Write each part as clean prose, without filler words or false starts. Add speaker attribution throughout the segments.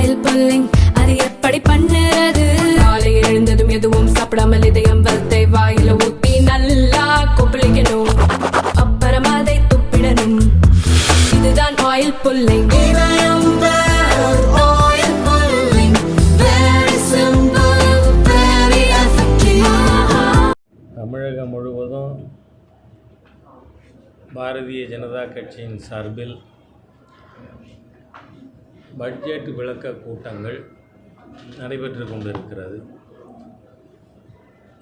Speaker 1: Oil pulling அது எப்படி பண்ணுறது? காலையில் எழுந்ததும் எதுவும் சாப்பிடாமல் இதயம் வளத்தை வாயில ஊத்தி நல்லா கொப்பளிக்கணும், அப்புறம் அதை துப்பிடணும். இதுதான் ஆயில் புல்லிங்.
Speaker 2: தமிழகம் முழுவதும் பாரதிய ஜனதா கட்சியின் சார்பில் பட்ஜெட் விளக்க கூட்டங்கள் நடைபெற்று கொண்டிருக்கிறது.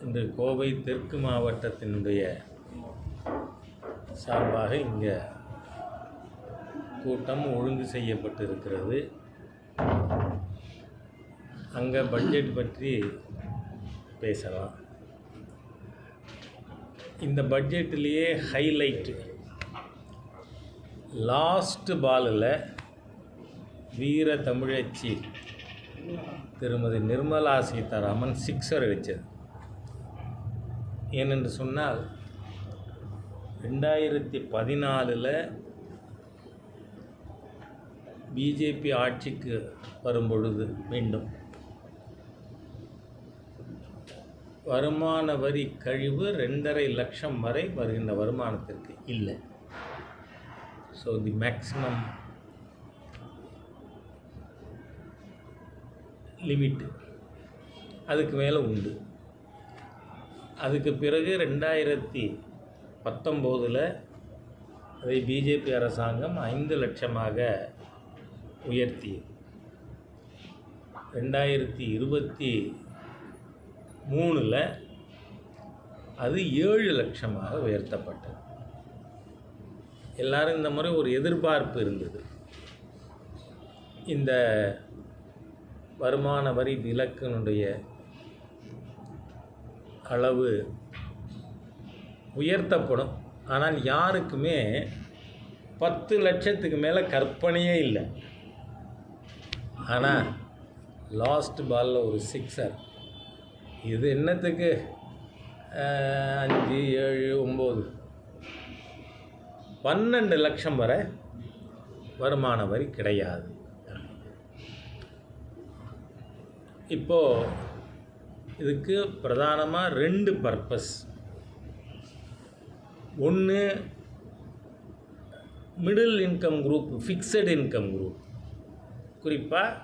Speaker 2: இன்று கோவை தெற்கு மாவட்டத்தினுடைய சார்பாக இங்கே கூட்டம் ஒழுங்கு செய்யப்பட்டிருக்கிறது. அங்கே பட்ஜெட் பற்றி பேசலாம். இந்த பட்ஜெட்டிலேயே ஹைலைட்டு லாஸ்ட் பாலில் வீர தமிழச்சி திருமதி நிர்மலா சீதாராமன் சிக்ஸர் அடித்தது. ஏனென்று சொன்னால் 2014 பிஜேபி ஆட்சிக்கு வரும்பொழுது மீண்டும் வருமான வரி கழிவு 2.5 லட்சம் வரை வருகின்ற வருமானத்திற்கு இல்லை. ஸோ தி மேக்ஸிமம் லிமிட்டு அதுக்கு மேலே உண்டு. அதுக்கு பிறகு 2019 அதை பிஜேபி அரசாங்கம் 5 லட்சமாக உயர்த்தி 2023 அது 7 லட்சமாக உயர்த்தப்பட்டது. எல்லாரும் இந்த முறை ஒரு எதிர்பார்ப்பு இருந்தது, இந்த வருமான வரி விலக்கினுடைய அளவு உயர்த்தப்படும். ஆனால் யாருக்குமே 10 லட்சத்துக்கு மேலே கற்பனையே இல்லை. ஆனால் லாஸ்ட் பாலில் ஒரு சிக்ஸர். இது என்னத்துக்கு 5, 7, 9, 12 லட்சம் வரை வருமான வரி கிடையாது. இப்போது இதுக்கு பிரதானமாக 2 பர்பஸ். ஒன்று, middle income group, fixed income group, குறிப்பாக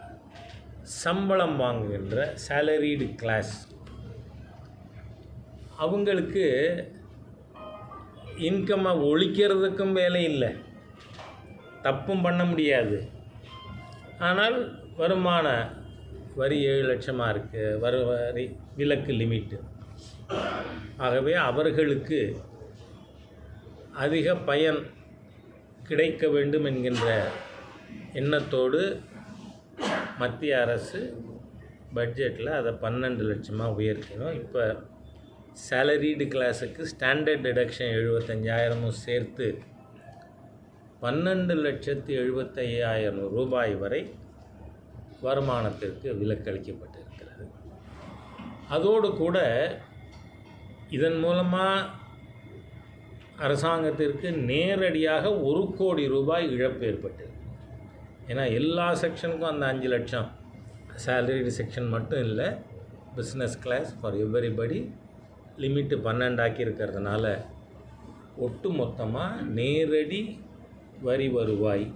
Speaker 2: சம்பளம் வாங்குகின்ற சேலரிடு கிளாஸ், அவங்களுக்கு இன்கம்மை ஒழிக்கிறதுக்கும் வேலை இல்லை, தப்பும் பண்ண முடியாது. ஆனால் வருமான வரி 7 லட்சமாக இருக்குது, வரி விலக்கு லிமிட்டு. ஆகவே அவர்களுக்கு அதிக பயன் கிடைக்க வேண்டும் என்கின்ற எண்ணத்தோடு மத்திய அரசு பட்ஜெட்டில் அதை 12 லட்சமாக உயர்த்தினோம். இப்போ சேலரிடு கிளாஸுக்கு ஸ்டாண்டர்ட் டிடக்ஷன் 75,000 சேர்த்து 12,75,000 ரூபாய் வரை வருமானத்திற்கு விலக்களிக்கப்பட்டிருக்கிறது. அதோடு கூட இதன் மூலமாக அரசாங்கத்திற்கு நேரடியாக 1 கோடி ரூபாய் இழப்பு ஏற்பட்டது. ஏன்னா எல்லா செக்ஷனுக்கும் அந்த 5 லட்சம் சேலரிடு செக்ஷன் மட்டும் இல்லை, பிஸ்னஸ் கிளாஸ் ஃபார் எவ்வரிபடி லிமிட்டு 12 ஆக்கியிருக்கிறதுனால ஒட்டு மொத்தமாக நேரடி வரி வருவாய்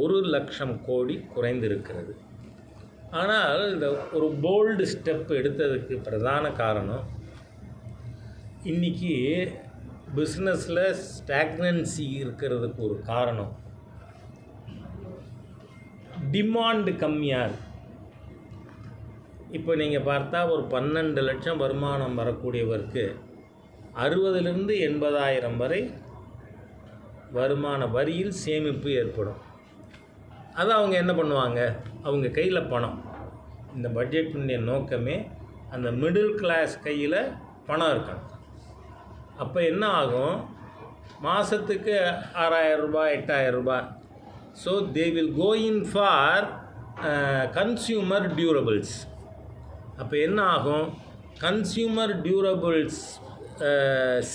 Speaker 2: 1 லட்சம் கோடி குறைந்திருக்கிறது. ஆனால் இந்த ஒரு போல்டு ஸ்டெப் எடுத்ததுக்கு பிரதான காரணம், இன்றைக்கி பிஸ்னஸில் ஸ்டாக்னன்சி இருக்கிறதுக்கு ஒரு காரணம் டிமாண்டு கம்மியாக. இப்போ நீங்கள் பார்த்தா ஒரு 12 லட்சம் வருமானம் வரக்கூடியவருக்கு 60,000 80,000 வரை வருமான வரியில் சேமிப்பு ஏற்படும். அது அவங்க என்ன பண்ணுவாங்க, அவங்க கையில் பணம். இந்த பட்ஜெட்டினுடைய நோக்கமே அந்த மிடில் கிளாஸ் கையில் பணம் இருக்காங்க. அப்போ என்ன ஆகும், மாதத்துக்கு 6,000 ரூபாய் 8,000 ரூபாய். So they will go in for consumer durables. அப்போ என்ன ஆகும், கன்சியூமர் டியூரபிள்ஸ்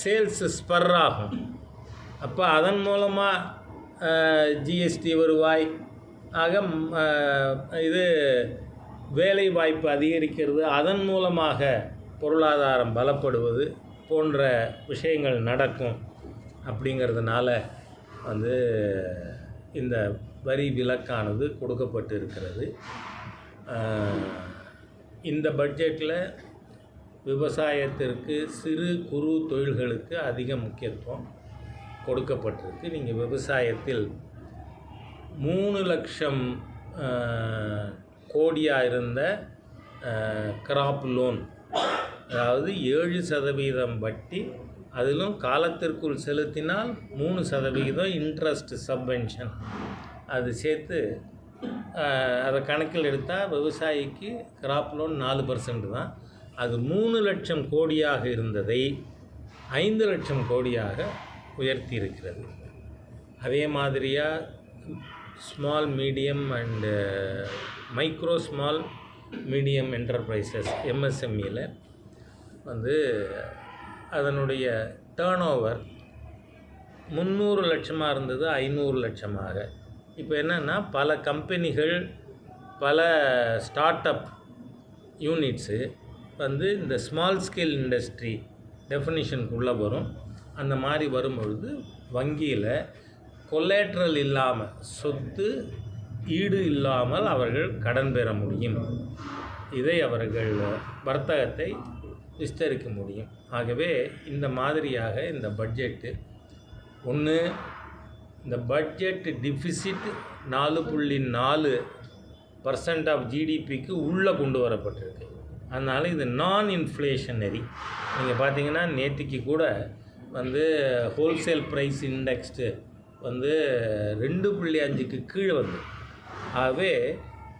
Speaker 2: சேல்ஸ் ஸ்பர் ஆகும். அப்போ அதன் மூலமாக ஜிஎஸ்டி வருவாய், ஆக இது வேலை வாய்ப்பு அதிகரிக்கிறது, அதன் மூலமாக பொருளாதாரம் பலப்படுவது போன்ற விஷயங்கள் நடக்கும். அப்படிங்கிறதுனால இந்த வரி விலக்கானது கொடுக்கப்பட்டு இருக்கிறது. இந்த பட்ஜெட்டில் விவசாயத்திற்கு, சிறு குறு தொழில்களுக்கு அதிக முக்கியத்துவம் கொடுக்கப்பட்டிருக்கு. நீங்கள் விவசாயத்தில் 3 லட்சம் கோடியாக இருந்த கிராப் லோன், அதாவது 7% வட்டி, அதிலும் காலத்திற்குள் செலுத்தினால் 3% இன்ட்ரெஸ்ட் சப்வென்ஷன், அது சேர்த்து அதை கணக்கில் எடுத்தால் விவசாயிக்கு கிராப் லோன் 4% தான். அது 3 லட்சம் கோடியாக இருந்ததை 5 லட்சம் கோடியாக உயர்த்தி இருக்கிறது. அதே மாதிரியாக small medium and micro small medium enterprises MSMEயில் அதனுடைய டேர்ன் ஓவர் 300 லட்சமாக இருந்தது 500 லட்சமாக. இப்போ என்னென்னா பல கம்பெனிகள், பல ஸ்டார்ட் அப் யூனிட்ஸு இந்த ஸ்மால் ஸ்கேல் இண்டஸ்ட்ரி டெஃபினிஷனுக்குள்ளே வரும். அந்த மாதிரி வரும்பொழுது வங்கியில் கொலேட்ரல் இல்லாமல், சொத்து ஈடு இல்லாமல் அவர்கள் கடன் பெற முடியும். இதை அவர்கள் வர்த்தகத்தை விஸ்தரிக்க முடியும். ஆகவே இந்த மாதிரியாக இந்த பட்ஜெட்டு ஒன்று, இந்த பட்ஜெட் டிஃபிசிட் 4.4% ஆஃப் ஜிடிபிக்கு உள்ளே கொண்டு வரப்பட்டிருக்கு. அதனால் இது நான் இன்ஃப்ளேஷனரி. நீங்கள் பார்த்தீங்கன்னா நேற்றுக்கு கூட ஹோல்சேல் ப்ரைஸ் இண்டெக்ஸ்டு 2.5க்கு கீழே வந்து. ஆகவே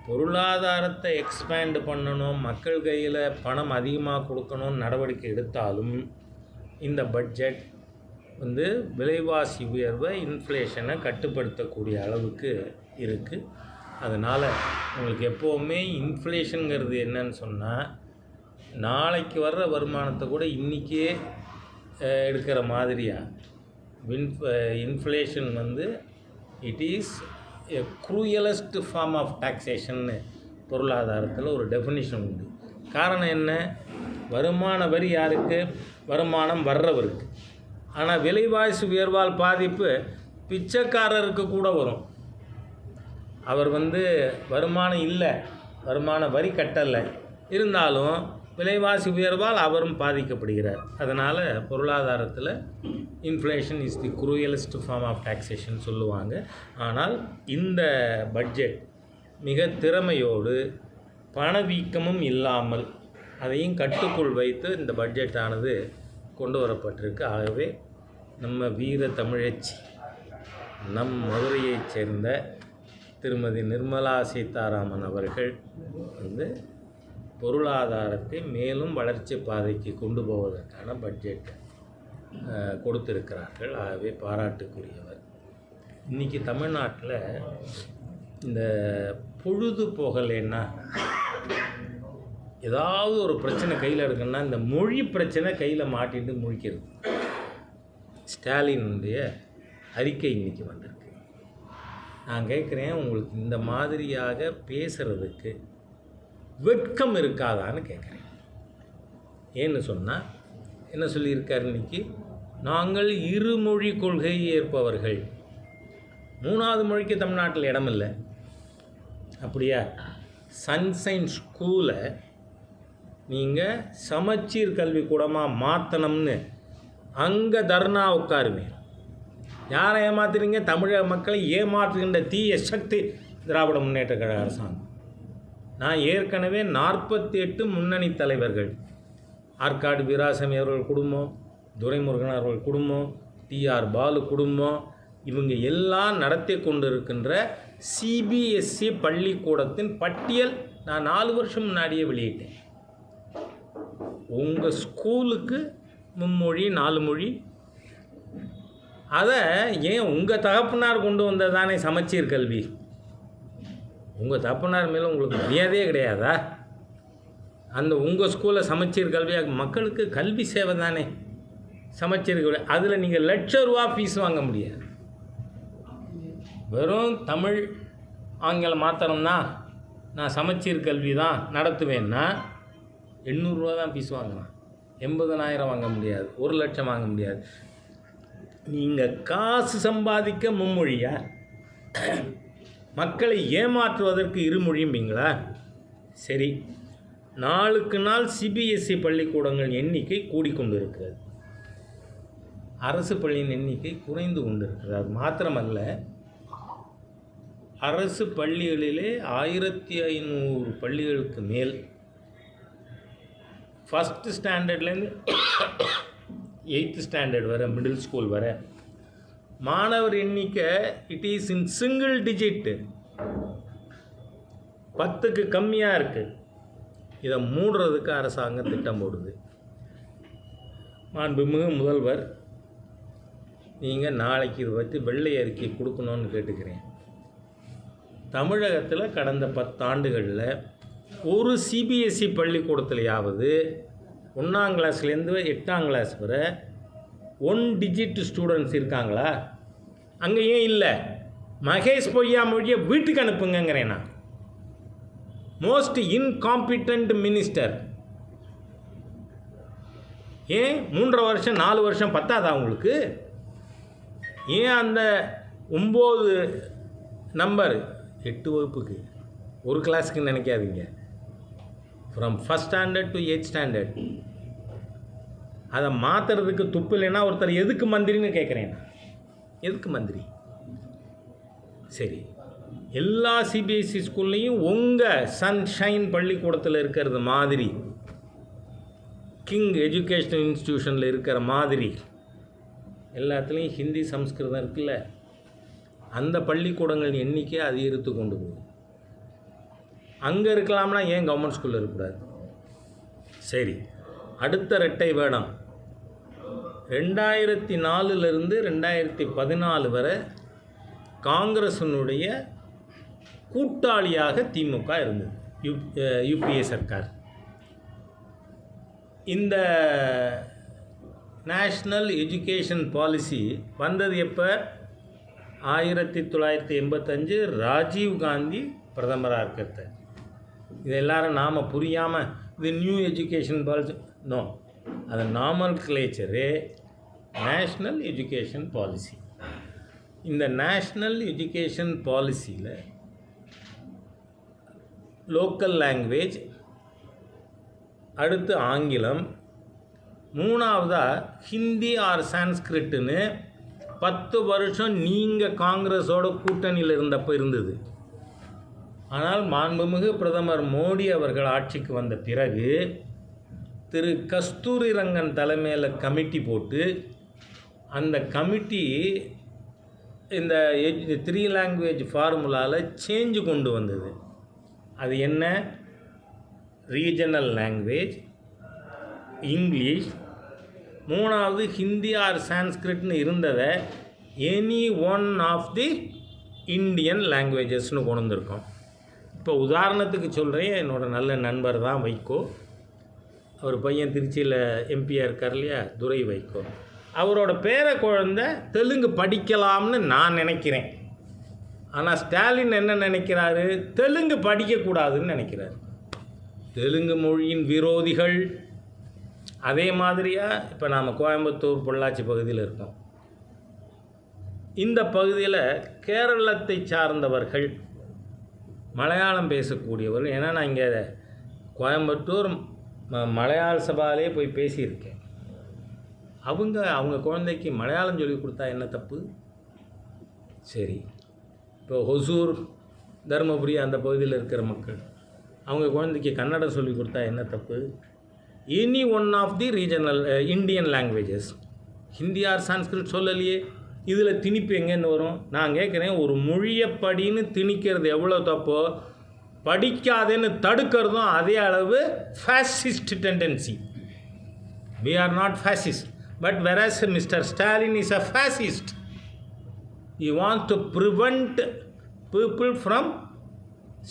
Speaker 2: பொருளாதாரத்தை எக்ஸ்பேண்ட் பண்ணணும், மக்கள் கையில் பணம் அதிகமாக கொடுக்கணும்னு நடவடிக்கை எடுத்தாலும் இந்த பட்ஜெட் விலைவாசி உயர்வை, இன்ஃப்ளேஷனை கட்டுப்படுத்தக்கூடிய அளவுக்கு இருக்குது. அதனால் உங்களுக்கு எப்போவுமே இன்ஃப்ளேஷனுங்கிறது என்னன்னு சொன்னால், நாளைக்கு வர்ற வருமானத்தை கூட இன்றைக்கே எடுக்கிற மாதிரியா. Inflation it is a cruellest form of டாக்ஸேஷன்னு பொருளாதாரத்தில் ஒரு டெஃபினிஷன் உண்டு. காரணம் என்ன? வருமான வரி யாருக்கு? வருமானம் வர்றவருக்கு. ஆனால் விலைவாசி உயர்வால் பாதிப்பு பிச்சைக்காரருக்கு கூட வரும். அவர் வருமானம் இல்லை, வருமான வரி கட்டலை, இருந்தாலும் விலைவாசி உயர்வால் அவரும் பாதிக்கப்படுகிறார். அதனால் பொருளாதாரத்தில் inflation is the cruellest form of taxation சொல்லுவாங்க. ஆனால் இந்த பட்ஜெட் மிக திறமையோடு, பணவீக்கமும் இல்லாமல், அதையும் கட்டுக்குள் வைத்து இந்த பட்ஜெட்டானது கொண்டு வரப்பட்டிருக்கு. ஆகவே நம்ம வீர தமிழச்சி, நம் மதுரையைச் சேர்ந்த திருமதி நிர்மலா சீதாராமன் அவர்கள் பொருளாதாரத்தை மேலும் வளர்ச்சி பாதைக்கு கொண்டு போவதற்கான பட்ஜெட் கொடுத்திருக்கிறார்கள். ஆகவே பாராட்டுக்குரியவர். இன்றைக்கி தமிழ்நாட்டில் இந்த பொழுது போகலைன்னா, ஏதாவது ஒரு பிரச்சனை கையில் இருக்குன்னா, இந்த மொழி பிரச்சனை கையில் மாட்டிட்டு முழிக்கிறது. ஸ்டாலினுடைய அறிக்கை இன்றைக்கி வந்திருக்கு. நான் கேட்குறேன், உங்களுக்கு இந்த மாதிரியாக பேசுகிறதுக்கு வெட்கம் இருக்காதான்னு கேட்குறேன். ஏன்னு சொன்னால் என்ன சொல்லியிருக்காரு இன்றைக்கி? நாங்கள் இருமொழி கொள்கையை ஏற்பவர்கள். 3வது மொழிக்கு தமிழ்நாட்டில் இடமில்லை. அப்படியா? சன்சைன் ஸ்கூலை நீங்கள் சமச்சீர் கல்வி கூடமாக மாற்றணும்னு அங்கே தர்ணா உட்காருமே. யாரை ஏமாத்துறீங்க? தமிழக மக்களை ஏமாற்றுகின்ற தீய சக்தி திராவிட முன்னேற்ற கழக அரசாங்கம். நான் ஏற்கனவே 48 முன்னணி தலைவர்கள், ஆற்காடு வீராசாமி அவர்கள் குடும்பம், துரைமுருகன் அவர்கள் குடும்பம், டிஆர் பாலு குடும்பம், இவங்க எல்லாம் நடத்தி கொண்டிருக்கின்ற சிபிஎஸ்சி பள்ளிக்கூடத்தின் பட்டியல் நான் 4 வருஷம் முன்னாடியே வெளியிட்டேன். உங்கள் ஸ்கூலுக்கு 3 மொழி 4 மொழி, அதை ஏன் உங்கள் தகப்பனார் கொண்டு வந்ததானே சமச்சீர் கல்வி? உங்கள் தகப்பனார் மேலே உங்களுக்கு மரியாதையே கிடையாதா? அந்த உங்கள் ஸ்கூலில் சமச்சீர் கல்வியாக மக்களுக்கு கல்வி சேவை தானே சமச்சீர் கல்வி. அதில் நீங்கள் ₹1,00,000 ஃபீஸ் வாங்க முடியாது. வெறும் தமிழ் ஆங்கிலம் மாத்திரம்தான், நான் சமச்சீர் கல்வி தான் நடத்துவேன்னா 800 ரூபா தான் ஃபீஸ் வாங்கலாம். 80,000 வாங்க முடியாது, 1 லட்சம் வாங்க முடியாது. நீங்கள் காசு சம்பாதிக்க மும்மொழியா, மக்களை ஏமாற்றுவதற்கு இருமொழியும்பீங்களா? சரி, நாளுக்கு நாள் சிபிஎஸ்சி பள்ளிக்கூடங்கள் எண்ணிக்கை கூடிக்கொண்டு இருக்கிறது, அரசு பள்ளியின் எண்ணிக்கை குறைந்து கொண்டு இருக்கிறது. அது மாத்திரமல்ல, அரசு பள்ளிகளிலே 1500 பள்ளிகளுக்கு மேல் ஃபஸ்ட்டு ஸ்டாண்டர்ட்லேருந்து 8th ஸ்டாண்டர்ட் வரை, மிடில் ஸ்கூல் வரை மாணவர் எண்ணிக்கை it is in single digit, 10க்கு கம்மியாக இருக்குது. இதை மூடுறதுக்கு அரசாங்கம் திட்டம் போடுது. மாண்புமிகு முதல்வர், நீங்கள் நாளைக்கு இதை பற்றி வெள்ளை அறிக்கை கொடுக்கணும்னு கேட்டுக்கிறேன். தமிழகத்தில் கடந்த 10 ஆண்டுகளில் ஒரு சிபிஎஸ்சி பள்ளிக்கூடத்துலையாவது 1ஆம் கிளாஸ்லேருந்து 8ஆம் கிளாஸ் வரை 1 டிஜிட் ஸ்டூடெண்ட்ஸ் இருக்காங்களா? அங்கே ஏன் இல்லை? மகேஷ் பொய்யாமொழியை வீட்டுக்கு அனுப்புங்கிறேன் நான். Most incompetent minister. ஏன் 3.5 வருஷம் 4 வருஷம் பத்தாதா உங்களுக்கு? ஏன் அந்த 9 நம்பர் 8 வகுப்புக்கு ஒரு கிளாஸுக்கு நினைக்காதீங்க, from first standard to 8th standard அதை மாற்றுறதுக்கு துப்பு இல்லைன்னா ஒருத்தர் எதுக்கு மந்திரின்னு கேட்குறேன். எதுக்கு மந்திரி? சரி, எல்லா சிபிஎஸ்சி ஸ்கூல்லையும் உங்கள் சன்ஷைன் பள்ளிக்கூடத்தில் இருக்கிறது மாதிரி, கிங் எஜுகேஷனல் இன்ஸ்டிடியூஷனில் இருக்கிற மாதிரி எல்லாத்துலேயும் ஹிந்தி சம்ஸ்கிருதம் இருக்குல்ல, அந்த பள்ளிக்கூடங்கள் எண்ணிக்கை அதிகரித்து கொண்டு போகுது. அங்கே இருக்கலாம்னா ஏன் கவர்மெண்ட் ஸ்கூலில் இருக்கக்கூடாது? சரி, அடுத்த ரெட்டை வேடம் 2004லிருந்து 2014 வரை காங்கிரஸினுடைய கூட்டாளியாக திமுக இருந்தது, யூபிஏ சர்க்கார். இந்த நேஷ்னல் எஜுகேஷன் பாலிசி வந்தது எப்போ? 1985 ராஜீவ் காந்தி பிரதமராக இருக்கிறது. இது எல்லாரும் நாம் புரியாமல் இது நியூ எஜுகேஷன் பாலிசி, நோ, அது நாமன்கிளேச்சரே நேஷ்னல் எஜுகேஷன் பாலிசி. இந்த நேஷ்னல் எஜுகேஷன் பாலிசியில் லோக்கல் லாங்குவேஜ், அடுத்து ஆங்கிலம், 3வதாக ஹிந்தி ஆர் சான்ஸ்கிரிட்டுன்னு 10 வருஷம் நீங்கள் காங்கிரஸோட கூட்டணியில் இருந்தப்போ இருந்தது. ஆனால் மாண்புமிகு பிரதமர் மோடி அவர்கள் ஆட்சிக்கு வந்த பிறகு திரு கஸ்தூரி ரங்கன் தலைமையில் கமிட்டி போட்டு, அந்த கமிட்டி இந்த 3 லாங்குவேஜ் ஃபார்முலாவில் சேஞ்சு கொண்டு வந்தது. அது என்ன? ரீஜனல் லாங்குவேஜ், இங்கிலீஷ், 3வது ஹிந்தி ஆர் சான்ஸ்கிரிட்னு இருந்ததை any one of the Indian லாங்குவேஜஸ்னு கொண்டு வந்திருக்கோம். இப்போ உதாரணத்துக்கு சொல்கிறேன், என்னோடய நல்ல நண்பர் தான் வைகோ, அவர் பையன் திருச்சியில் எம்பியாக இருக்கார் இல்லையா, துரை வைகோ. அவரோட பேர குழந்தை தெலுங்கு படிக்கலாம்னு நான் நினைக்கிறேன். ஆனால் ஸ்டாலின் என்ன நினைக்கிறாரு? தெலுங்கு படிக்கக்கூடாதுன்னு நினைக்கிறார். தெலுங்கு மொழியின் விரோதிகள். அதே மாதிரியாக இப்போ நாம் கோயம்புத்தூர் பொள்ளாச்சி பகுதியில் இருக்கோம். இந்த பகுதியில் கேரளத்தை சார்ந்தவர்கள், மலையாளம் பேசக்கூடியவர்கள், ஏன்னா நான் இங்கே கோயம்புத்தூர் மலையாள சபாலே போய் பேசியிருக்கேன். அவங்க குழந்தைக்கு மலையாளம் சொல்லி கொடுத்தா என்ன தப்பு? சரி, இப்போ ஹொசூர், தருமபுரி அந்த பகுதியில் இருக்கிற மக்கள், அவங்க குழந்தைக்கு கன்னடம் சொல்லி கொடுத்தா என்ன தப்பு? Any one of the regional Indian languages, Hindi or Sanskrit சொல்லலையே, இதில் திணிப்பு எங்கேருந்து வரும்? நான் கேட்குறேன், ஒரு மொழியை படின்னு திணிக்கிறது எவ்வளோ தப்போ, படிக்காதேன்னு தடுக்கிறதும் அதே அளவு fascist tendency. We are not fascist, but whereas Mr. Stalin is a fascist, he wants to prevent people from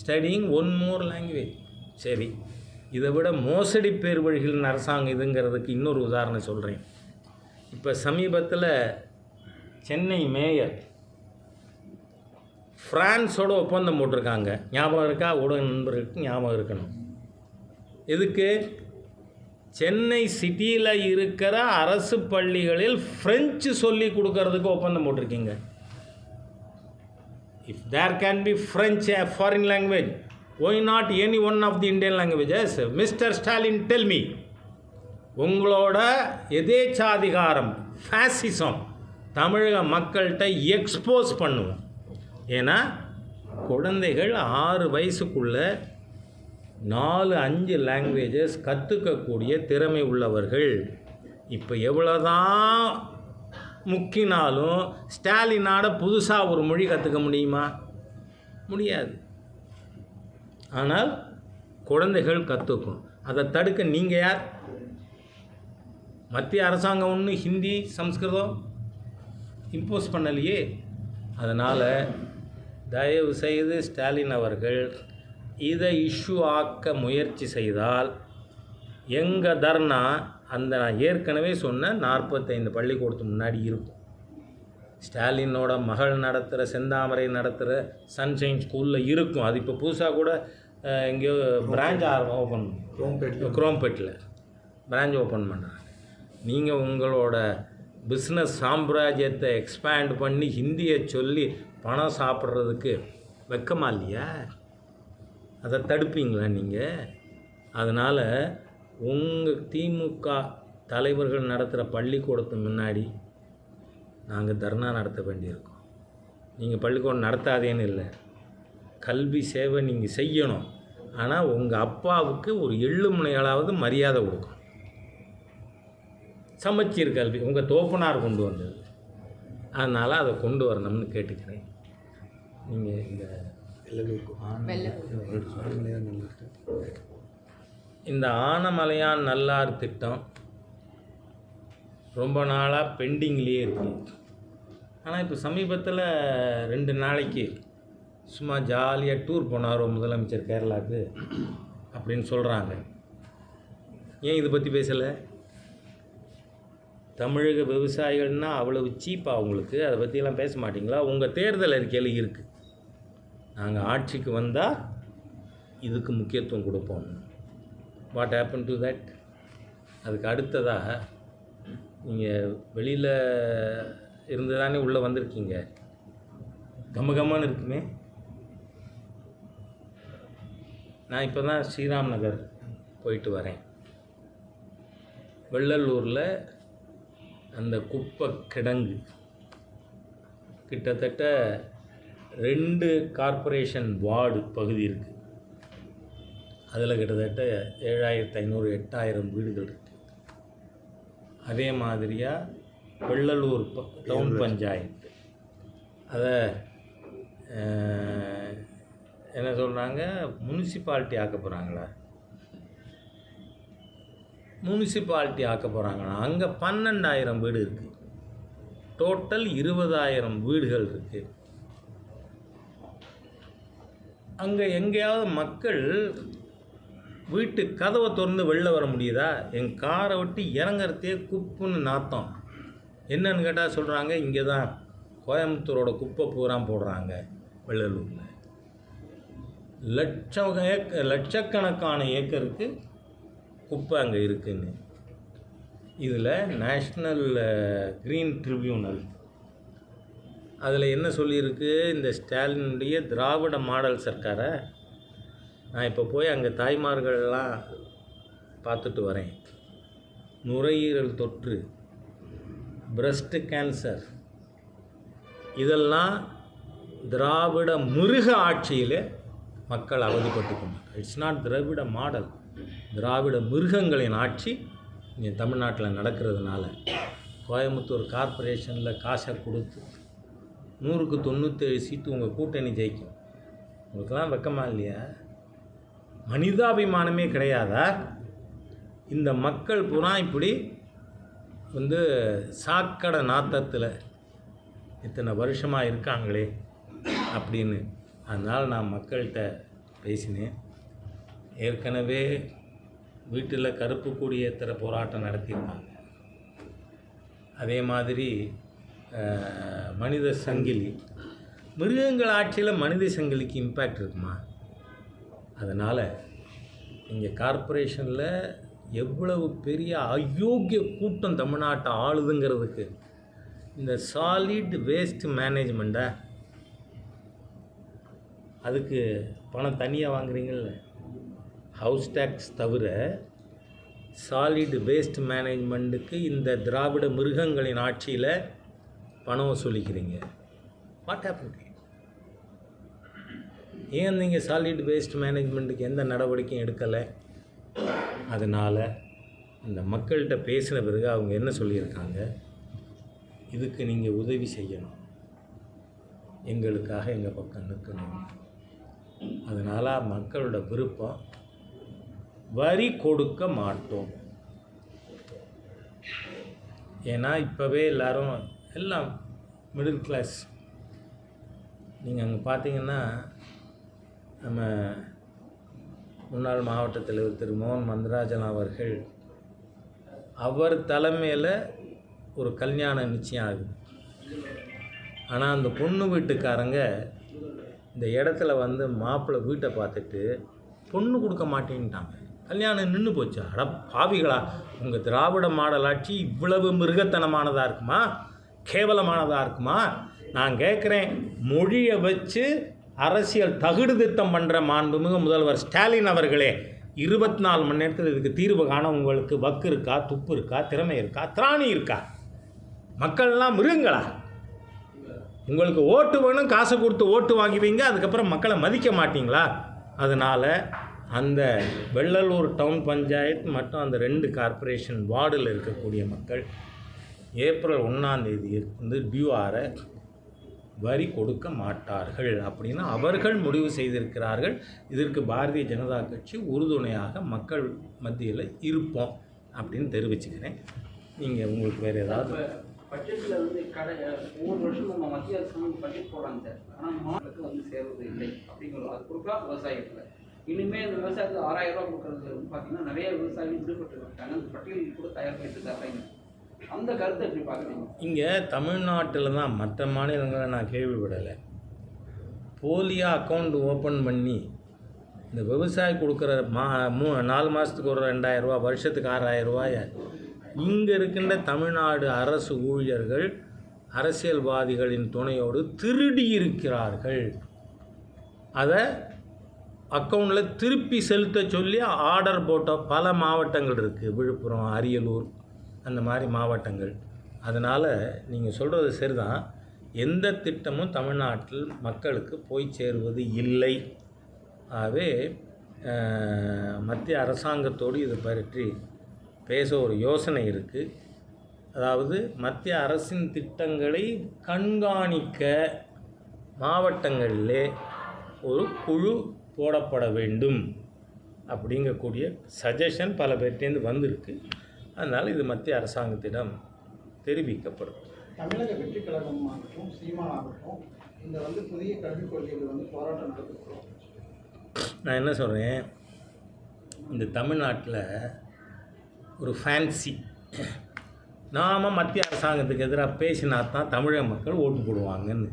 Speaker 2: studying one more language. சரி, இதை விட மோசடி பேர் வழிகளின் அரசாங்கம் இதுங்கிறதுக்கு இன்னொரு உதாரணம் சொல்கிறேன். இப்போ சமீபத்தில் சென்னை மேயர் ஃப்ரான்ஸோட ஒப்பந்தம் போட்டிருக்காங்க. ஞாபகம் இருக்கா? ஊடக நண்பர்களுக்கு ஞாபகம் இருக்கணும். எதுக்கு? சென்னை சிட்டியில் இருக்கிற அரசு பள்ளிகளில் ஃப்ரெஞ்சு சொல்லி கொடுக்கறதுக்கு ஒப்பந்தம் போட்டிருக்கீங்க. If there can be French a foreign language, why not any one of the Indian languages? Mister Stalin, tell me. உங்களோட எதேச்சாதிகாரம், ஃபேசிசம் தமிழக மக்கள்கிட்ட எக்ஸ்போஸ் பண்ணுவோம். ஏன்னா குழந்தைகள் 6 வயசுக்குள்ளே 4-5 லாங்குவேஜஸ் கற்றுக்கக்கூடிய திறமை உள்ளவர்கள். இப்போ எவ்வளோதான் முக்கினாலும் ஸ்டாலினால புதுசாக ஒரு மொழி கற்றுக்க முடியுமா? முடியாது. ஆனால் குழந்தைகள் கற்றுக்கும். அதை தடுக்க நீங்கள் யார்? மத்திய அரசாங்கம் ஒன்று ஹிந்தி சம்ஸ்கிருதம் இம்போஸ் பண்ணலையே. அதனால் தயவு செய்து ஸ்டாலின் அவர்கள் இதை இஷ்யூ ஆக்க முயற்சி செய்தால் எங்கள் தர்ணா அந்த நான் ஏற்கனவே சொன்ன 45 பள்ளிக்கூடத்துக்கு முன்னாடி இருக்கும். ஸ்டாலினோட மகள் நடத்துகிற, செந்தாமரை நடத்துகிற சன்ஷைன் ஸ்கூலில் இருக்கும். அது இப்போ புதுசாக கூட எங்கேயோ பிரான்ச் ஓப்பன் குரோம்பேட்டில் பிரான்ச் ஓப்பன் பண்ணுறாங்க. நீங்கள் உங்களோட பிஸ்னஸ் சாம்ராஜ்யத்தை எக்ஸ்பேண்ட் பண்ணி ஹிந்தியை சொல்லி பணம் சாப்பிட்றதுக்கு வெக்கமா இல்லையா? அதை தடுப்பீங்களா நீங்கள்? அதனால் உங்கள் திமுக தலைவர்கள் நடத்துகிற பள்ளிக்கூடத்துக்கு முன்னாடி நாங்கள் தர்ணா நடத்த வேண்டியிருக்கோம். நீங்கள் பள்ளிக்கூடம் நடத்தாதேன்னு இல்லை, கல்வி சேவை நீங்கள் செய்யணும். ஆனால் உங்கள் அப்பாவுக்கு ஒரு எள்ளு முனைகளாவது மரியாதை கொடுக்கும். சமச்சீர் கல்வி உங்கள் தோப்பனார் கொண்டு வந்தது, அதனால் அதை கொண்டு வரணும்னு கேட்டுக்கிறேன். நீங்கள் இந்த ஆனமலையான் நல்லார் திட்டம் ரொம்ப நாளாக பெண்டிங்லேயே இருக்குது. ஆனால் இப்போ சமீபத்தில் 2 நாளைக்கு சும்மா ஜாலியாக டூர் போனார் முதலமைச்சர் கேரளாவுக்கு அப்படின்னு சொல்கிறாங்க. ஏன் இதை பற்றி பேசலை? தமிழக விவசாயிகள்னால் அவ்வளவு சீப்பாக அவங்களுக்கு அதை பற்றியெல்லாம் பேச மாட்டிங்களா? உங்கள் தேர்தல் அறிக்கையில் இருக்குது, நாங்கள் ஆட்சிக்கு வந்தால் இதுக்கு முக்கியத்துவம் கொடுப்போம். What happen to that? அதுக்கு அடுத்ததாக நீங்கள் வெளியில் இருந்து தானே உள்ளே வந்திருக்கீங்க, கம்மகம்மான்னு இருக்குமே. நான் இப்போ தான் ஸ்ரீராம் நகர் போயிட்டு வரேன். வெள்ளலூரில் அந்த குப்பை கிடங்கு கிட்டத்தட்ட 2 கார்ப்பரேஷன் வார்டு பகுதி இருக்குது. அதில் கிட்டத்தட்ட 7500 8000 வீடுகள் இருக்குது. அதே மாதிரியாக வெள்ளலூர் டவுன் பஞ்சாயத்து அதை என்ன சொல்கிறாங்க, முனிசிபாலிட்டி ஆக்க போகிறாங்களா? முனிசிபாலிட்டி ஆக்க போகிறாங்களா? அங்கே 12000 வீடு இருக்குது. டோட்டல் 20000 வீடுகள் இருக்குது. அங்கே எங்கேயாவது மக்கள் வீட்டு கதவை திறந்து வெளில வர முடியுதா? என் காரை விட்டு இறங்குறதே குப்புன்னு நாத்தம். என்னன்னு கேட்டால் சொல்கிறாங்க, இங்கே தான் கோயம்புத்தூரோட குப்பை பூரா போடுறாங்க வெள்ளலூரில். லட்சக்கணக்கான ஏக்கருக்கு குப்பை அங்கே இருக்குன்னு. இதில் நேஷ்னல் க்ரீன் ட்ரிபியூனல் அதில் என்ன சொல்லியிருக்கு, இந்த ஸ்டாலினுடைய திராவிட மாடல் சர்க்காரை நான் இப்போ போய் அங்கே தாய்மார்கள்லாம் பார்த்துட்டு வரேன். நுரையீரல் தொற்று, பிரஸ்ட் கேன்சர், இதெல்லாம் திராவிட மிருக ஆட்சியில் மக்கள் அவதிப்பட்டுக்கணும். இட்ஸ் நாட் திராவிட மாடல், திராவிட மிருகங்களின் ஆட்சி இங்கே தமிழ்நாட்டில் நடக்கிறதுனால கோயம்புத்தூர் கார்ப்பரேஷனில் காசை கொடுத்து 100க்கு 97 சீட்டு உங்கள் கூட்டணி ஜெயிக்கும். உங்களுக்கெல்லாம் வெக்கமா இல்லையா? மனிதாபிமானமே கிடையாதா? இந்த மக்கள் பூரா இப்படி சாக்கடை நாத்தத்தில் இத்தனை வருஷமாக இருக்காங்களே அப்படின்னு. அதனால் நான் மக்கள்கிட்ட பேசினேன். ஏற்கனவே வீட்டில் கருப்பு கொடி ஏற்றுற போராட்டம் நடத்தியிருக்காங்க. அதே மாதிரி மனித சங்கிலி மிருகங்கள் ஆட்சியில் மனித சங்கிலிக்கு இம்பேக்ட் இருக்குமா? அதனால் இங்கே கார்ப்பரேஷனில் எவ்வளவு பெரிய அயோக்கிய கூட்டம் தமிழ்நாட்டை ஆளுதுங்கிறதுக்கு இந்த சாலிட் வேஸ்ட் மேனேஜ்மெண்ட்டை அதுக்கு பணம் தனியாக வாங்குறீங்கள்ல, ஹவுஸ் டேக்ஸ் தவிர சாலிட் வேஸ்ட் மேனேஜ்மெண்ட்டுக்கு இந்த திராவிட மிருகங்களின் ஆட்சியில் பணம் வசூலிக்கிறீங்க. What happen? ஏன் நீங்கள் சாலிட் வேஸ்ட் மேனேஜ்மெண்ட்டுக்கு எந்த நடவடிக்கையும் எடுக்கலை? அதனால் இந்த மக்கள்கிட்ட பேசின பிறகு அவங்க என்ன சொல்லியிருக்காங்க, இதுக்கு நீங்கள் உதவி செய்யணும், எங்களுக்காக எங்கள் பக்கம் நிற்கணும். அதனால் மக்களோட விருப்பம், வரி கொடுக்க மாட்டோம். ஏன்னா இப்போவே எல்லாம் மிடில் கிளாஸ். நீங்கள் அங்கே பார்த்தீங்கன்னா நம்ம முன்னாள் மாவட்ட தலைவர் திரு மோகன் மந்திராஜன் அவர்கள், அவர் தலைமையில் ஒரு கல்யாணம் நிச்சயம் ஆகுது. ஆனால் அந்த பொண்ணு வீட்டுக்காரங்க இந்த இடத்துல மாப்பிள்ளை வீட்டை பார்த்துட்டு பொண்ணு கொடுக்க மாட்டேன்ட்டாங்க. கல்யாணம் நின்று போச்சு. அட பாவிகளா, உங்கள் திராவிட மாடல் ஆட்சி இவ்வளவு மிருகத்தனமானதாக இருக்குமா? கேவலமானதாக இருக்குமா? நான் கேட்குறேன், மொழியை வச்சு அரசியல் தகுடு திட்டம் பண்ணுற மாண்புமிகு முதல்வர் ஸ்டாலின் அவர்களே, 24 மணி நேரத்தில் இதுக்கு தீர்வு காண உங்களுக்கு வக்கு இருக்கா, துப்பு இருக்கா, திறமை இருக்கா, திராணி இருக்கா? மக்கள்லாம் மிருகங்களா? உங்களுக்கு ஓட்டு வேணும், காசை கொடுத்து ஓட்டு வாங்குவீங்க, அதுக்கப்புறம் மக்களை மதிக்க மாட்டிங்களா? அதனால் அந்த வெள்ளலூர் டவுன் பஞ்சாயத்து மற்றும் அந்த 2 கார்ப்பரேஷன் வார்டில் இருக்கக்கூடிய மக்கள் ஏப்ரல் 1ஆம் தேதி டியூஆரை வரி கொடுக்க மாட்டார்கள் அப்படின்னு அவர்கள் முடிவு செய்திருக்கிறார்கள். இதற்கு பாரதிய ஜனதா கட்சி உறுதுணையாக மக்கள் மத்தியில் இருப்போம் அப்படின்னு தெரிவிச்சுக்கிறேன். நீங்கள் உங்களுக்கு வேறு ஏதாவது
Speaker 3: பட்ஜெட்டில் ஒவ்வொரு வருஷம் நம்ம மத்திய அரசு பட்ஜெட் போடுறாங்க சார், ஆனால் மாநிலத்துக்கு சேர்வது இல்லை அப்படிங்கிறது அது கொடுக்கலாம் விவசாயத்தில். இனிமேல் இந்த விவசாயத்துக்கு 6000 ரூபா கொடுக்குறது பார்த்தீங்கன்னா நிறைய விவசாயிகள் விடுபட்டு இருக்காங்க. அந்த பட்டியலில் கூட தயார் பண்ணிட்டு அந்த கருத்தை எப்படி பார்க்குறீங்க? இங்கே
Speaker 2: தமிழ்நாட்டில் தான், மற்ற மாநிலங்களை நான் கேள்விப்படலை. போலியாக அக்கௌண்ட் ஓப்பன் பண்ணி இந்த விவசாயி கொடுக்குற 4 மாதத்துக்கு ஒரு 2000 ரூபா, வருஷத்துக்கு 6000 ரூபாயை இங்கே இருக்கின்ற தமிழ்நாடு அரசு ஊழியர்கள் அரசியல்வாதிகளின் துணையோடு திருடி இருக்கிறார்கள். அதை அக்கௌண்ட்டில் திருப்பி செலுத்த சொல்லி ஆர்டர் போட்ட பல மாவட்டங்கள் இருக்குது. விழுப்புரம், அரியலூர், அந்த மாதிரி மாவட்டங்கள். அதனால் நீங்கள் சொல்கிறது சரிதான். எந்த திட்டமும் தமிழ்நாட்டில் மக்களுக்கு போய் சேருவது இல்லை. ஆகவே மத்திய அரசாங்கத்தோடு இது பற்றி பேச ஒரு யோசனை இருக்குது. அதாவது மத்திய அரசின் திட்டங்களை கண்காணிக்க மாவட்டங்களிலே ஒரு குழு போடப்பட வேண்டும் அப்படிங்கக்கூடிய சஜஷன் பல பேர்ட்டேருந்து வந்திருக்கு. அதனால் இது மத்திய அரசாங்கத்திடம் தெரிவிக்கப்படும்.
Speaker 4: தமிழக வெற்றி கழகமாகட்டும் சீமானாகட்டும் இந்த புதிய கல்விக் கொள்கைகள் போராட்டம் நடத்துகிறோம்.
Speaker 2: நான் என்ன சொல்கிறேன், இந்த தமிழ்நாட்டில் ஒரு ஃபேன்சி, நாம் மத்திய அரசாங்கத்துக்கு எதிராக பேசினா தான் தமிழக மக்கள் ஓட்டு போடுவாங்கன்னு.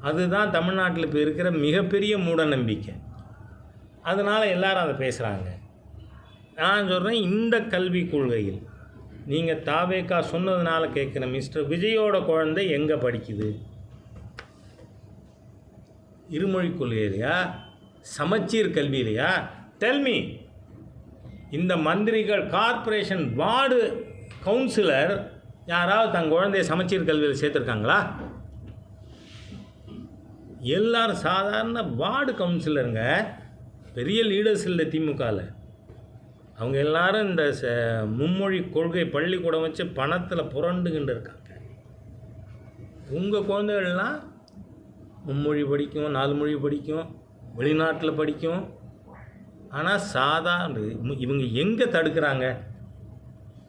Speaker 2: அதுதான் தமிழ்நாட்டில் இப்போ இருக்கிற மிகப்பெரிய மூட நம்பிக்கை. அதனால் எல்லாரும் அதை பேசுகிறாங்க. நான் சொல்கிறேன், இந்த கல்விக் கொள்கையில் நீங்கள் தாவேக்கா சொன்னதுனால கேட்குற, மிஸ்டர் விஜயோட குழந்தை எங்கே படிக்குது? இருமொழி கொள்கையிலையா, சமச்சீர் கல்வியிலையா? டெல்மி. இந்த மந்திரிகள், கார்ப்பரேஷன் வார்டு கவுன்சிலர் யாராவது தன் குழந்தைய சமச்சீர் கல்வியில் சேர்த்துருக்காங்களா? எல்லாரும் சாதாரண வார்டு கவுன்சிலருங்க, பெரிய லீடர்ஸ் இல்லை திமுகவில். அவங்க எல்லாரும் இந்த மும்மொழி கொள்கை பள்ளிக்கூடம் வச்சு பணத்தில் புரண்டுகிட்டு இருக்காங்க. உங்கள் குழந்தைகள்லாம் மும்மொழி படிக்கும், 4 மொழி படிக்கும், வெளிநாட்டில் படிக்கும். ஆனால் சாதாரண இவங்க எங்கே தடுக்கிறாங்க?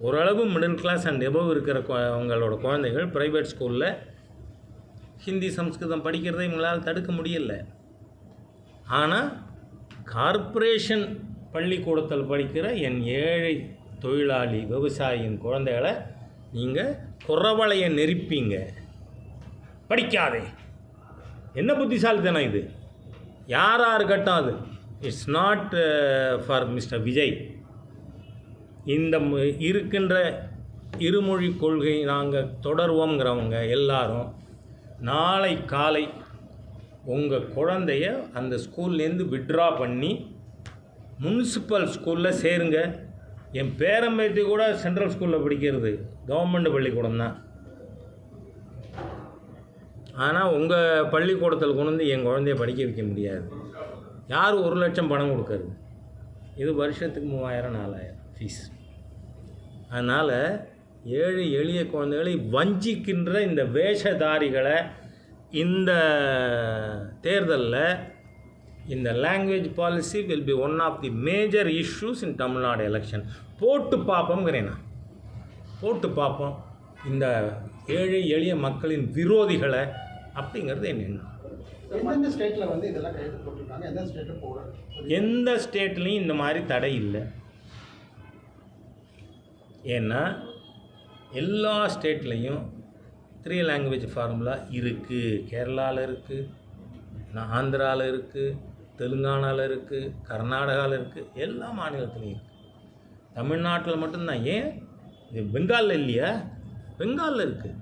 Speaker 2: ஓரளவு மிடில் கிளாஸ் அண்ட் எபவ் இருக்கிற அவங்களோட குழந்தைகள் ப்ரைவேட் ஸ்கூலில் ஹிந்தி சம்ஸ்கிருதம் படிக்கிறதை இவங்களால் தடுக்க முடியலை. ஆனால் கார்ப்பரேஷன் பள்ளிக்கூடத்தில் படிக்கிற என் ஏழை தொழிலாளி விவசாயியின் குழந்தைகளை நீங்கள் குறவளைய நெருப்பீங்க, படிக்காதே என்ன புத்திசாலித்தனம் இது? யாராக இருக்கட்டும், அது it's not for mister Vijay. இந்த இருக்கின்ற இருமொழி கொள்கை நாங்கள் தொடர்வோங்கிறவங்க எல்லாரும் நாளை காலை உங்கள் குழந்தைய அந்த ஸ்கூல்லேருந்து விட்ரா பண்ணி முனிசிபல் ஸ்கூலில் சேருங்க. என் பேரம்பேத்தி கூட சென்ட்ரல் ஸ்கூலில் படிக்கிறது கவர்மெண்ட் பள்ளிக்கூடம் தான். ஆனால் உங்கள் பள்ளிக்கூடத்தில் கொண்டு வந்து என் குழந்தைய படிக்க வைக்க முடியாது. யார் 1 லட்சம் பணம் கொடுக்கறது? இது வருஷத்துக்கு 3000 4000 ஃபீஸ். அதனால் ஏழை எளிய குழந்தைகளை வஞ்சிக்கின்ற இந்த வேஷதாரிகளை இந்த தேர்தலில் இந்த language policy will be one of the major issues in Tamil Nadu election. போட்டு பார்ப்போங்கிறேன் நான், போட்டு பார்ப்போம் இந்த ஏழை எளிய மக்களின் விரோதிகளை அப்படிங்கிறது என்ன எண்ணம்.
Speaker 4: எந்தெந்த ஸ்டேட்டில் வந்து இதெல்லாம் கைது போட்டிருக்காங்க, எந்த ஸ்டேட்டில் போட?
Speaker 2: எந்த ஸ்டேட்லேயும் இந்த மாதிரி தடை இல்லை. ஏன்னா எல்லா ஸ்டேட்லேயும் 3 லாங்குவேஜ் ஃபார்முலா இருக்குது. கேரளாவில் இருக்குது, ஆந்திராவில் இருக்குது, தெலுங்கானாவில் இருக்குது, கர்நாடகாவில் இருக்குது, எல்லா மாநிலத்துலேயும் இருக்குது. தமிழ்நாட்டில் மட்டும்தான். ஏன் இது பெங்காலில் இல்லையா? பெங்காலில் இருக்குது.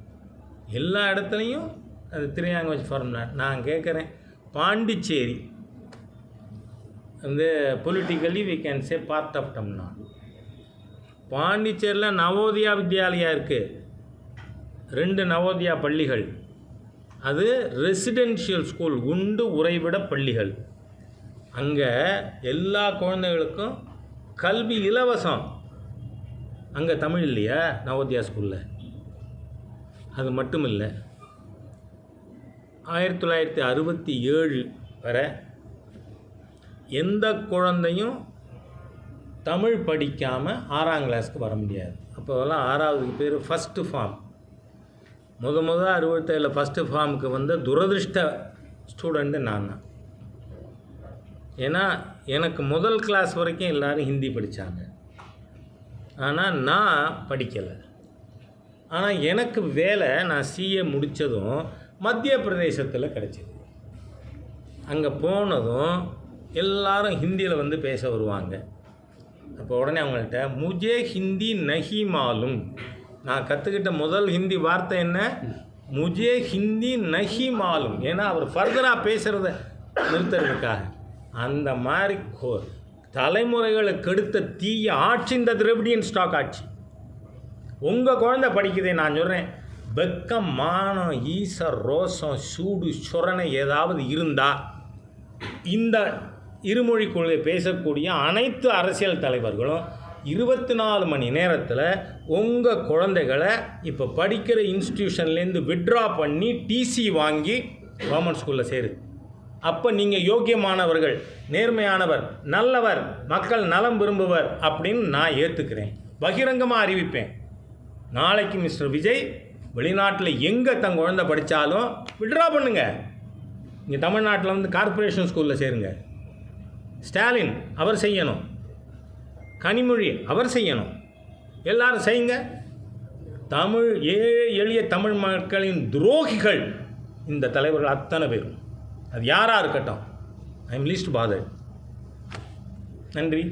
Speaker 2: எல்லா இடத்துலையும் அது 3 லாங்குவேஜ் ஃபார்முலா. நான் கேட்குறேன், பாண்டிச்சேரி வந்து politically we can say part of Tamil Nadu. பாண்டிச்சேரியில் நவோதயா வித்யாலயா இருக்குது, 2 நவோதயா பள்ளிகள். அது ரெசிடென்ஷியல் ஸ்கூல், உண்டு உறைவிட பள்ளிகள். அங்கே எல்லா குழந்தைகளுக்கும் கல்வி இலவசம். அங்கே தமிழ் இல்லையா நவோதயா ஸ்கூலில்? அது மட்டும் இல்லை, 1967 வரை எந்த குழந்தையும் தமிழ் படிக்காமல் 6ஆம் கிளாஸுக்கு வர முடியாது. அப்போதெல்லாம் 6ஆவதுக்கு பேர் ஃபஸ்ட்டு ஃபார்ம். முதல் 67 ஃபஸ்ட்டு ஃபார்முக்கு வந்த துரதிருஷ்ட ஸ்டூடெண்ட்டு நான் தான். ஏன்னா எனக்கு முதல் கிளாஸ் வரைக்கும் எல்லோரும் ஹிந்தி படித்தாங்க, ஆனால் நான் படிக்கலை. ஆனால் எனக்கு வேலை, நான் சிஏ முடித்ததும் மத்திய பிரதேசத்தில் கிடச்சிது. அங்கே போனதும் எல்லாரும் ஹிந்தியில் வந்து பேச வருவாங்க. அப்போ உடனே அவங்கள்ட்ட முஜே ஹிந்தி நஹி மாலும். நான் கற்றுக்கிட்ட முதல் ஹிந்தி வார்த்தை என்ன? முஜே ஹிந்தி நஹி மாலும். ஏன்னா அவர் ஃபர்தராக பேசுகிறத நிறுத்துறதுக்காக. அந்த மாதிரி தலைமுறைகளை கெடுத்த தீய ஆட்சி இந்த திராவிடியன் ஸ்டாக் ஆட்சி. உங்கள் குழந்தை படிக்குதே, நான் சொல்கிறேன், வெக்கம், மானம், ஈச, ரோசம், சூடு, சொரணை ஏதாவது இருந்தால் இந்த இருமொழி கொள்கை பேசக்கூடிய அனைத்து அரசியல் தலைவர்களும் 24 மணி நேரத்தில் உங்கள் குழந்தைகளை இப்போ படிக்கிற இன்ஸ்டிடியூஷன்லேருந்து விட்ரா பண்ணி டிசி வாங்கி கவர்மெண்ட் ஸ்கூலில் சேரு. அப்போ நீங்கள் யோக்கியமானவர்கள், நேர்மையானவர், நல்லவர், மக்கள் நலம் விரும்புவர் அப்படின்னு நான் ஏற்றுக்கிறேன், பகிரங்கமாக அறிவிப்பேன். நாளைக்கு மிஸ்டர் விஜய் வெளிநாட்டில் எங்கே தன் குழந்தை படித்தாலும் விட்ரா பண்ணுங்க. இங்கே தமிழ்நாட்டில் வந்து கார்ப்பரேஷன் ஸ்கூலில் சேருங்க. ஸ்டாலின் அவர் செய்யணும், கனிமொழி அவர் செய்யணும், எல்லாரும் செய்யுங்க. தமிழ் ஏழை எளிய தமிழ் மக்களின் துரோகிகள் இந்த தலைவர்கள் அத்தனை பேரும், அது யாராக இருக்கட்டும். I am least bothered. நன்றி.